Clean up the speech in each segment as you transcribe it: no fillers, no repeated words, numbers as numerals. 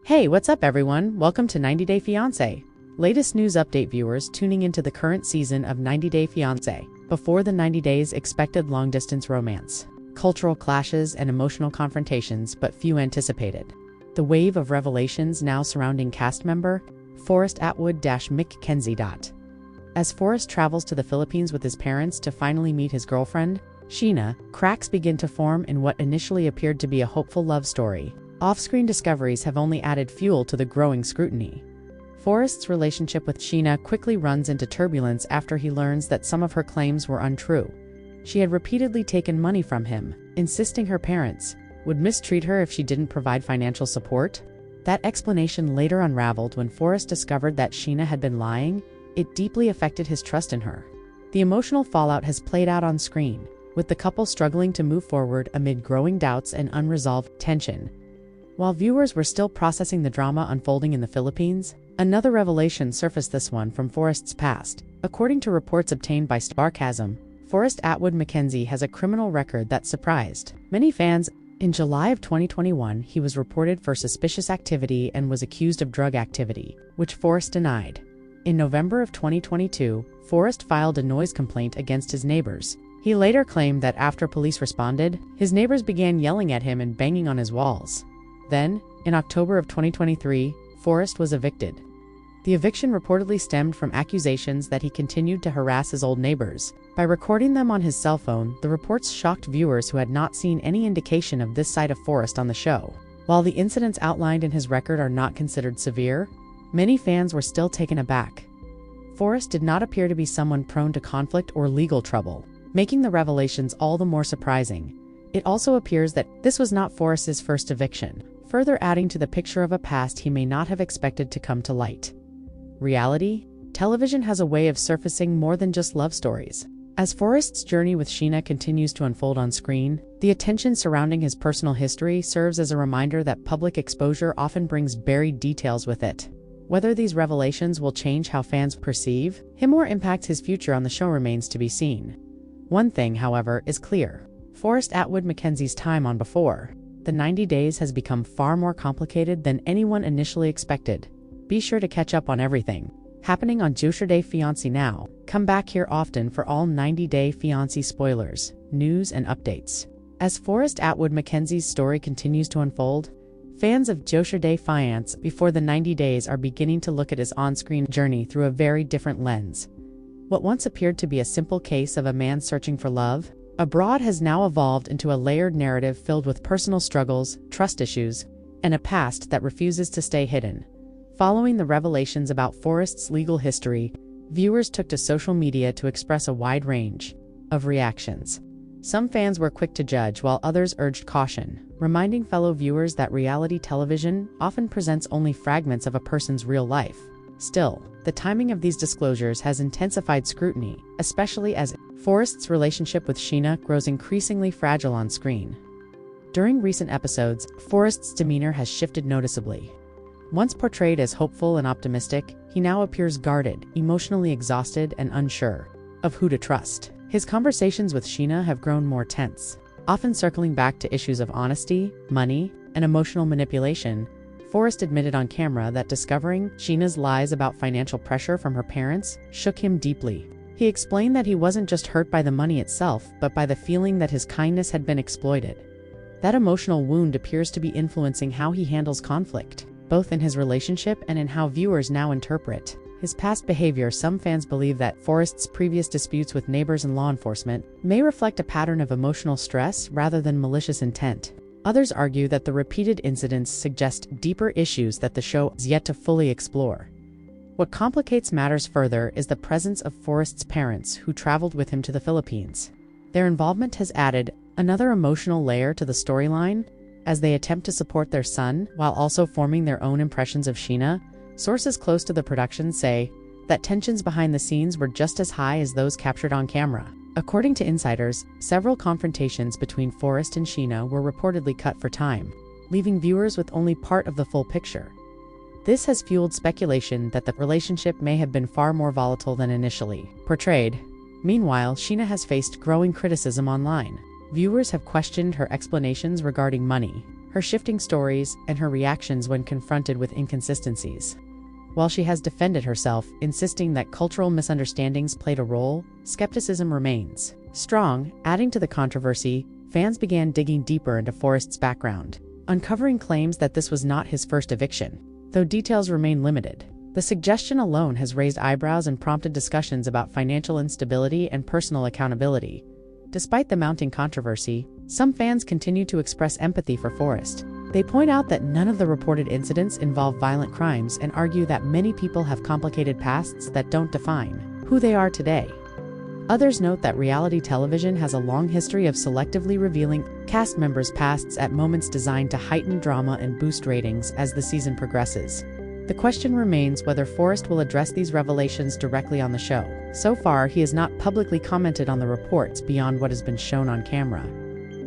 Hey, what's up everyone? Welcome to 90 Day Fiancé. Latest news update viewers tuning into the current season of 90 Day Fiancé. Before the 90 days expected long-distance romance. Cultural clashes and emotional confrontations, but few anticipated. The wave of revelations now surrounding cast member Forrest Atwood-McKenzie. As Forrest travels to the Philippines with his parents to finally meet his girlfriend, Sheena, cracks begin to form in what initially appeared to be a hopeful love story. Off-screen discoveries have only added fuel to the growing scrutiny. Forrest's relationship with Sheena quickly runs into turbulence after he learns that some of her claims were untrue. She had repeatedly taken money from him, insisting her parents would mistreat her if she didn't provide financial support. That explanation later unraveled when Forrest discovered that Sheena had been lying. It deeply affected his trust in her. The emotional fallout has played out on screen, with the couple struggling to move forward amid growing doubts and unresolved tension. While viewers were still processing the drama unfolding in the Philippines, another revelation surfaced, this one from Forrest's past. According to reports obtained by Sarcasm, Forrest Atwood-McKenzie has a criminal record that surprised many fans. In July of 2021, he was reported for suspicious activity and was accused of drug activity, which Forrest denied. In November of 2022, Forrest filed a noise complaint against his neighbors. He later claimed that after police responded, his neighbors began yelling at him and banging on his walls. Then, in October of 2023, Forrest was evicted. The eviction reportedly stemmed from accusations that he continued to harass his old neighbors. By recording them on his cell phone, the reports shocked viewers who had not seen any indication of this side of Forrest on the show. While the incidents outlined in his record are not considered severe, many fans were still taken aback. Forrest did not appear to be someone prone to conflict or legal trouble, making the revelations all the more surprising. It also appears that this was not Forrest's first eviction, further adding to the picture of a past he may not have expected to come to light. Reality? Television has a way of surfacing more than just love stories. As Forrest's journey with Sheena continues to unfold on screen, the attention surrounding his personal history serves as a reminder that public exposure often brings buried details with it. Whether these revelations will change how fans perceive him or impact his future on the show remains to be seen. One thing, however, is clear. Forrest Atwood-McKenzie's time on Before the 90 Days has become far more complicated than anyone initially expected. Be sure to catch up on everything happening on 90 Day Fiancé now. Come back here often for all 90 Day Fiancé spoilers, news, and updates. As Forrest Atwood-McKenzie's story continues to unfold, fans of 90 Day Fiancé Before the 90 Days are beginning to look at his on-screen journey through a very different lens. What once appeared to be a simple case of a man searching for love abroad has now evolved into a layered narrative filled with personal struggles, trust issues, and a past that refuses to stay hidden. Following the revelations about Forrest's legal history, viewers took to social media to express a wide range of reactions. Some fans were quick to judge while others urged caution, reminding fellow viewers that reality television often presents only fragments of a person's real life. Still, the timing of these disclosures has intensified scrutiny, especially as Forrest's relationship with Sheena grows increasingly fragile on screen. During recent episodes, Forrest's demeanor has shifted noticeably. Once portrayed as hopeful and optimistic, he now appears guarded, emotionally exhausted, and unsure of who to trust. His conversations with Sheena have grown more tense, often circling back to issues of honesty, money, and emotional manipulation. Forrest admitted on camera that discovering Sheena's lies about financial pressure from her parents shook him deeply. He explained that he wasn't just hurt by the money itself, but by the feeling that his kindness had been exploited. That emotional wound appears to be influencing how he handles conflict, both in his relationship and in how viewers now interpret his past behavior. Some fans believe that Forrest's previous disputes with neighbors and law enforcement may reflect a pattern of emotional stress rather than malicious intent. Others argue that the repeated incidents suggest deeper issues that the show is yet to fully explore. What complicates matters further is the presence of Forrest's parents who traveled with him to the Philippines. Their involvement has added another emotional layer to the storyline as they attempt to support their son while also forming their own impressions of Sheena. Sources close to the production say that tensions behind the scenes were just as high as those captured on camera. According to insiders, several confrontations between Forrest and Sheena were reportedly cut for time, leaving viewers with only part of the full picture. This has fueled speculation that the relationship may have been far more volatile than initially portrayed. Meanwhile, Sheena has faced growing criticism online. Viewers have questioned her explanations regarding money, her shifting stories, and her reactions when confronted with inconsistencies. While she has defended herself, insisting that cultural misunderstandings played a role, skepticism remains strong. Adding to the controversy, fans began digging deeper into Forrest's background, uncovering claims that this was not his first eviction, though details remain limited. The suggestion alone has raised eyebrows and prompted discussions about financial instability and personal accountability. Despite the mounting controversy, some fans continue to express empathy for Forrest. They point out that none of the reported incidents involve violent crimes and argue that many people have complicated pasts that don't define who they are today. Others note that reality television has a long history of selectively revealing cast members' pasts at moments designed to heighten drama and boost ratings as the season progresses. The question remains whether Forrest will address these revelations directly on the show. So far, he has not publicly commented on the reports beyond what has been shown on camera.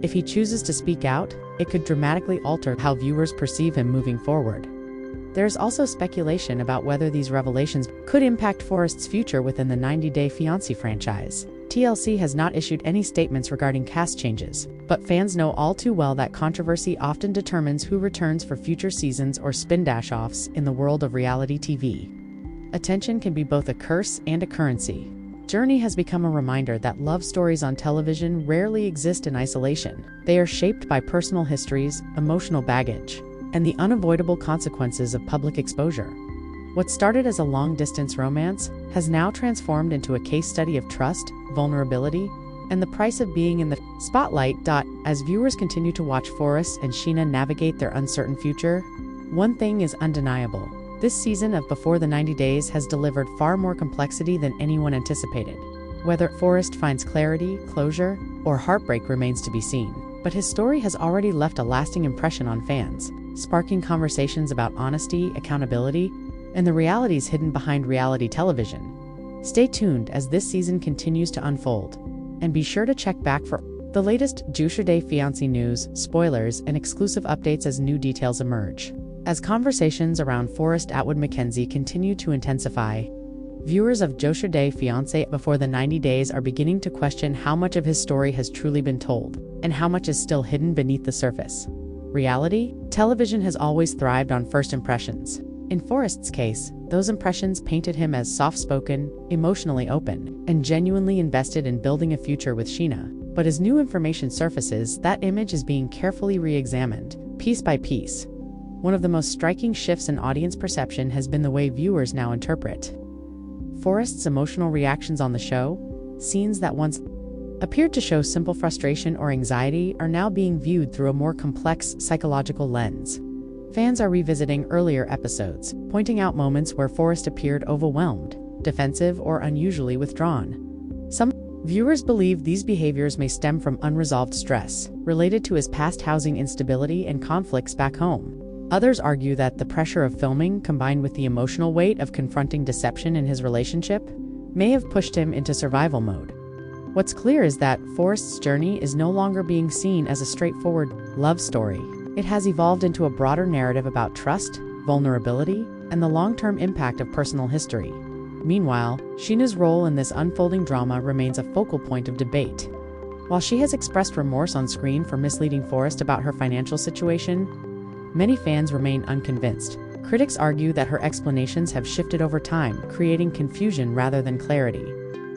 If he chooses to speak out, it could dramatically alter how viewers perceive him moving forward. There is also speculation about whether these revelations could impact Forrest's future within the 90 Day Fiancé franchise. TLC has not issued any statements regarding cast changes, but fans know all too well that controversy often determines who returns for future seasons or spin-offs in the world of reality TV. Attention can be both a curse and a currency. Journey has become a reminder that love stories on television rarely exist in isolation. They are shaped by personal histories, emotional baggage, and the unavoidable consequences of public exposure. What started as a long-distance romance has now transformed into a case study of trust, vulnerability, and the price of being in the spotlight. As viewers continue to watch Forrest and Sheena navigate their uncertain future, one thing is undeniable. This season of Before the 90 Days has delivered far more complexity than anyone anticipated. Whether Forrest finds clarity, closure, or heartbreak remains to be seen, but his story has already left a lasting impression on fans, sparking conversations about honesty, accountability, and the realities hidden behind reality television. Stay tuned as this season continues to unfold, and be sure to check back for the latest 90 Day Fiancé news, spoilers, and exclusive updates as new details emerge. As conversations around Forrest Atwood-McKenzie continue to intensify, viewers of 90 Day Fiancé Before the 90 Days are beginning to question how much of his story has truly been told, and how much is still hidden beneath the surface. Reality television has always thrived on first impressions. In Forrest's case, those impressions painted him as soft-spoken, emotionally open, and genuinely invested in building a future with Sheena. But as new information surfaces, that image is being carefully re-examined, piece by piece. One of the most striking shifts in audience perception has been the way viewers now interpret Forrest's emotional reactions on the show. Scenes that once appeared to show simple frustration or anxiety are now being viewed through a more complex psychological lens. Fans are revisiting earlier episodes, pointing out moments where Forrest appeared overwhelmed, defensive, or unusually withdrawn. Some viewers believe these behaviors may stem from unresolved stress related to his past housing instability and conflicts back home. Others argue that the pressure of filming, combined with the emotional weight of confronting deception in his relationship, may have pushed him into survival mode. What's clear is that Forrest's journey is no longer being seen as a straightforward love story. It has evolved into a broader narrative about trust, vulnerability, and the long-term impact of personal history. Meanwhile, Sheena's role in this unfolding drama remains a focal point of debate. While she has expressed remorse on screen for misleading Forrest about her financial situation, many fans remain unconvinced. Critics argue that her explanations have shifted over time, creating confusion rather than clarity.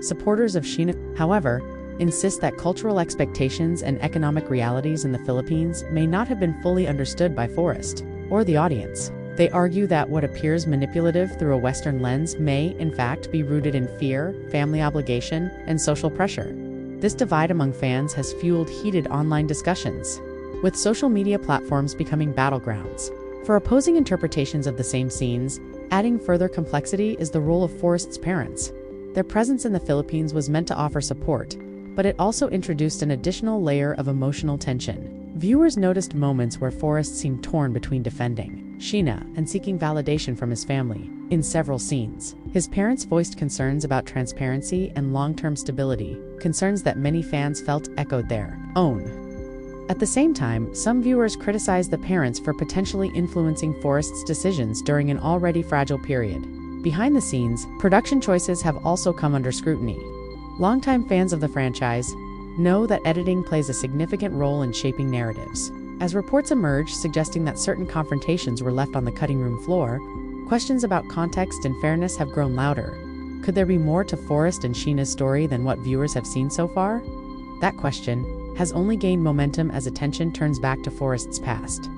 Supporters of Sheena, however, insist that cultural expectations and economic realities in the Philippines may not have been fully understood by Forrest or the audience. They argue that what appears manipulative through a Western lens may, in fact, be rooted in fear, family obligation, and social pressure. This divide among fans has fueled heated online discussions, with social media platforms becoming battlegrounds for opposing interpretations of the same scenes. Adding further complexity is the role of Forrest's parents. Their presence in the Philippines was meant to offer support, but it also introduced an additional layer of emotional tension. Viewers noticed moments where Forrest seemed torn between defending Sheena and seeking validation from his family. In several scenes, his parents voiced concerns about transparency and long-term stability, concerns that many fans felt echoed their own. At the same time, some viewers criticized the parents for potentially influencing Forrest's decisions during an already fragile period. Behind the scenes, production choices have also come under scrutiny. Longtime fans of the franchise know that editing plays a significant role in shaping narratives. As reports emerge suggesting that certain confrontations were left on the cutting room floor, questions about context and fairness have grown louder. Could there be more to Forrest and Sheena's story than what viewers have seen so far? That question has only gained momentum as attention turns back to Forrest's past.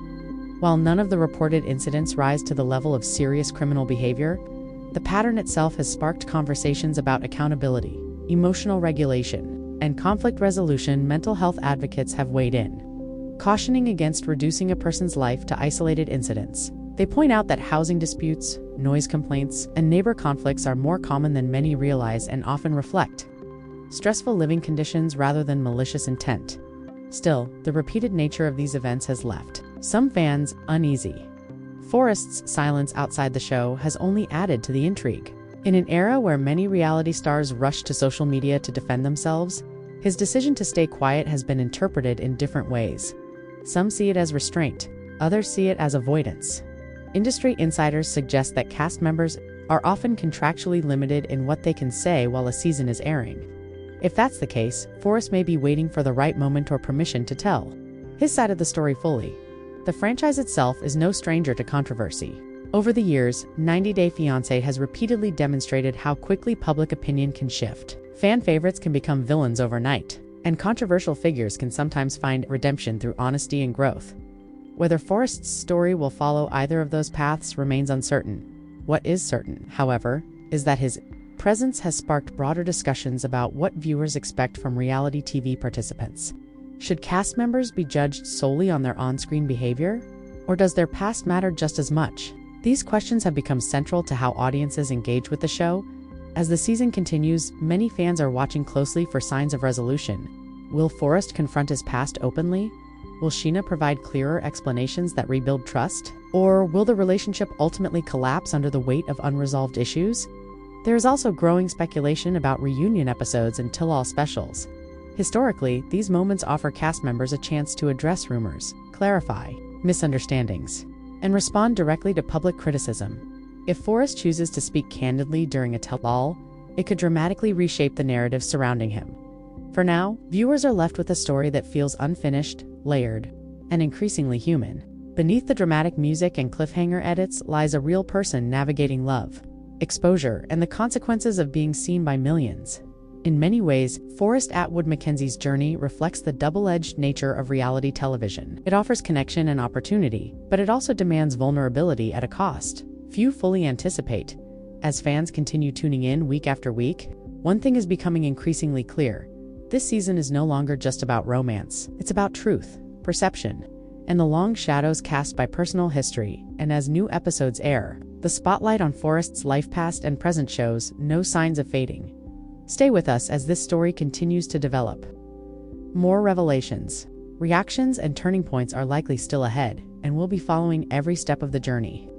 While none of the reported incidents rise to the level of serious criminal behavior, the pattern itself has sparked conversations about accountability, emotional regulation, and conflict resolution. Mental health advocates have weighed in, cautioning against reducing a person's life to isolated incidents. They point out that housing disputes, noise complaints, and neighbor conflicts are more common than many realize and often reflect stressful living conditions rather than malicious intent. Still, the repeated nature of these events has left some fans uneasy. Forrest's silence outside the show has only added to the intrigue. In an era where many reality stars rush to social media to defend themselves, his decision to stay quiet has been interpreted in different ways. Some see it as restraint, others see it as avoidance. Industry insiders suggest that cast members are often contractually limited in what they can say while a season is airing. If that's the case, Forrest may be waiting for the right moment or permission to tell his side of the story fully. The franchise itself is no stranger to controversy. Over the years, 90 Day Fiancé has repeatedly demonstrated how quickly public opinion can shift. Fan favorites can become villains overnight, and controversial figures can sometimes find redemption through honesty and growth. Whether Forrest's story will follow either of those paths remains uncertain. What is certain, however, is that his presence has sparked broader discussions about what viewers expect from reality TV participants. Should cast members be judged solely on their on-screen behavior? Or does their past matter just as much? These questions have become central to how audiences engage with the show. As the season continues, many fans are watching closely for signs of resolution. Will Forrest confront his past openly? Will Sheena provide clearer explanations that rebuild trust? Or will the relationship ultimately collapse under the weight of unresolved issues? There is also growing speculation about reunion episodes and tell-all specials. Historically, these moments offer cast members a chance to address rumors, clarify misunderstandings, and respond directly to public criticism. If Forrest chooses to speak candidly during a tell-all, it could dramatically reshape the narrative surrounding him. For now, viewers are left with a story that feels unfinished, layered, and increasingly human. Beneath the dramatic music and cliffhanger edits lies a real person navigating love, exposure, and the consequences of being seen by millions. In many ways, Forrest Atwood-McKenzie's journey reflects the double-edged nature of reality television. It offers connection and opportunity, but it also demands vulnerability at a cost few fully anticipate. As fans continue tuning in week after week, one thing is becoming increasingly clear. This season is no longer just about romance. It's about truth, perception, and the long shadows cast by personal history. And as new episodes air, the spotlight on Forrest's life past and present shows no signs of fading. Stay with us as this story continues to develop. More revelations, reactions, and turning points are likely still ahead, and we'll be following every step of the journey.